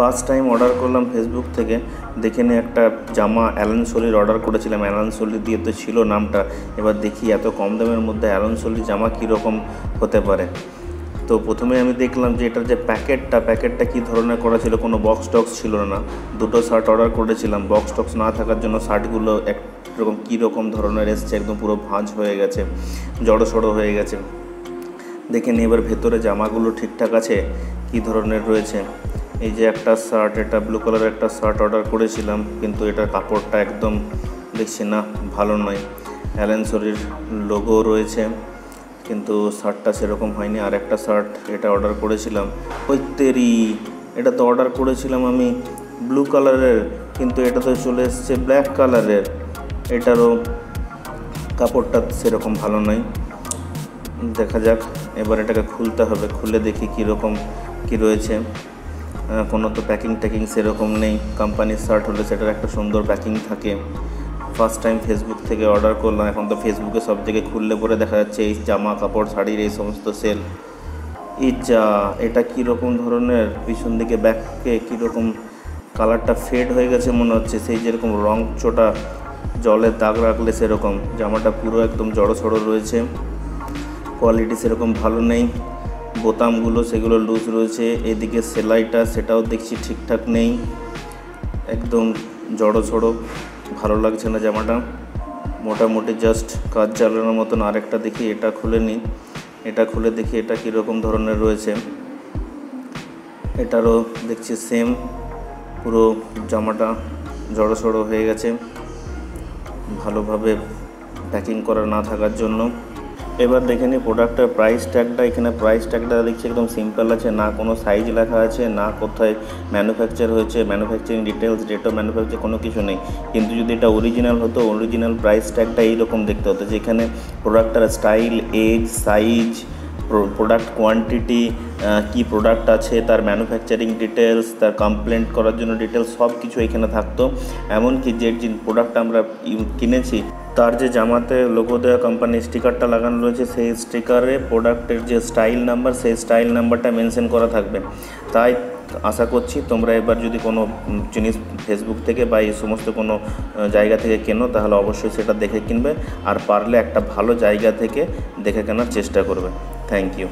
First time order করলাম Facebook থেকে। দেখে নিয়ে একটা জামা অ্যালান সোলির অর্ডার করেছিলাম, অ্যালান সোলি দিয়ে তো ছিল নামটা। এবার দেখি এত কম দামের মধ্যে অ্যালান সোলি জামা কীরকম হতে পারে। তো প্রথমে আমি দেখলাম যে এটার যে প্যাকেটটা কী ধরনের করা ছিল, কোনো বক্স টক্স ছিল না। দুটো শার্ট অর্ডার করেছিলাম, বক্স টক্স না থাকার জন্য শার্টগুলো একরকম কীরকম ধরনের এসছে, একদম পুরো ভাঁজ হয়ে গেছে, জড়ো হয়ে গেছে। দেখে নিই এবার ভেতরে জামাগুলো ঠিকঠাক আছে, কী ধরনের রয়েছে। এই যে একটা শার্ট, এটা ব্লু কালারের একটা শার্ট অর্ডার করেছিলাম, কিন্তু এটার কাপড়টা একদম দেখছি না ভালো নয়। অ্যালান সোলির লোগো রয়েছে, কিন্তু শার্টটা সেরকম হয়নি। আর একটা শার্ট এটা অর্ডার করেছিলাম, ওই তেরি, এটা তো অর্ডার করেছিলাম আমি ব্লু কালারের, কিন্তু এটা তো চলে এসছে ব্ল্যাক কালারের। এটারও কাপড়টা সেরকম ভালো নয়। দেখা যাক, এবার এটাকে খুলতে হবে, খুলে দেখি কীরকম কী রয়েছে। কোনো তো প্যাকিং সেরকম নেই। কোম্পানির শার্ট হলে সেটার একটা সুন্দর প্যাকিং থাকে। ফার্স্ট টাইম ফেসবুক থেকে অর্ডার করলাম। এখন তো ফেসবুকে সব থেকে খুললে পরে দেখা যাচ্ছে এই জামা কাপড় শাড়ির এই সমস্ত সেল। এটা কীরকম ধরনের, পিছন দিকে ব্যাকে কীরকম কালারটা ফেড হয়ে গেছে মনে হচ্ছে, সেই যেরকম রং চোটা জলে দাগ রাখলে সেরকম। জামাটা পুরো একদম জড়ো রয়েছে, কোয়ালিটি সেরকম ভালো নেই। বোতামগুলো সেগুলো লুজ রয়েছে। এদিকে সেলাইটা সেটাও দেখছি ঠিকঠাক নেই, একদম জড়ো, ভালো লাগছে না জামাটা। মোটামুটি জাস্ট কাজ চালানোর মতন। আরেকটা দেখি, এটা খুলে নিই, এটা খুলে দেখি এটা কীরকম ধরনের রয়েছে। এটারও দেখছি সেম, পুরো জামাটা জড়ো হয়ে গেছে, ভালোভাবে প্যাকিং করা না থাকার জন্য। এবার দেখে নিই প্রোডাক্টের প্রাইস ট্যাগটা। এখানে প্রাইস ট্যাগটা দেখছি একদম সিম্পল আছে, না কোনো সাইজ লেখা আছে, না কোথায় ম্যানুফ্যাকচার হয়েছে, manufacturing details, date of manufacture, কোনো কিছু নেই। কিন্তু যদি এটা অরিজিনাল হতো, অরিজিনাল প্রাইস ট্যাগটা এইরকম দেখতে হতো, যেখানে প্রোডাক্টটার style, age, size, product quantity, কি প্রোডাক্ট আছে, তার ম্যানুফ্যাকচারিং ডিটেলস, তার কমপ্লেন্ট করার জন্য ডিটেলস, সব কিছু এখানে থাকতো। এমনকি যে প্রোডাক্ট আমরা কিনেছি তার যে জামাতে লোগো দেওয়া কোম্পানির স্টিকারটা লাগানো রয়েছে, সেই স্টিকারে প্রোডাক্টের যে স্টাইল নাম্বার, সেই স্টাইল নাম্বারটা মেনশন করা থাকবে। তাই আশা করছি তোমরা এবার যদি কোনো জিনিস ফেসবুক থেকে বা এই সমস্ত কোনো জায়গা থেকে কেনো, তাহলে অবশ্যই সেটা দেখে কিনবে, আর পারলে একটা ভালো জায়গা থেকে দেখে কেনার চেষ্টা করবে। Thank you.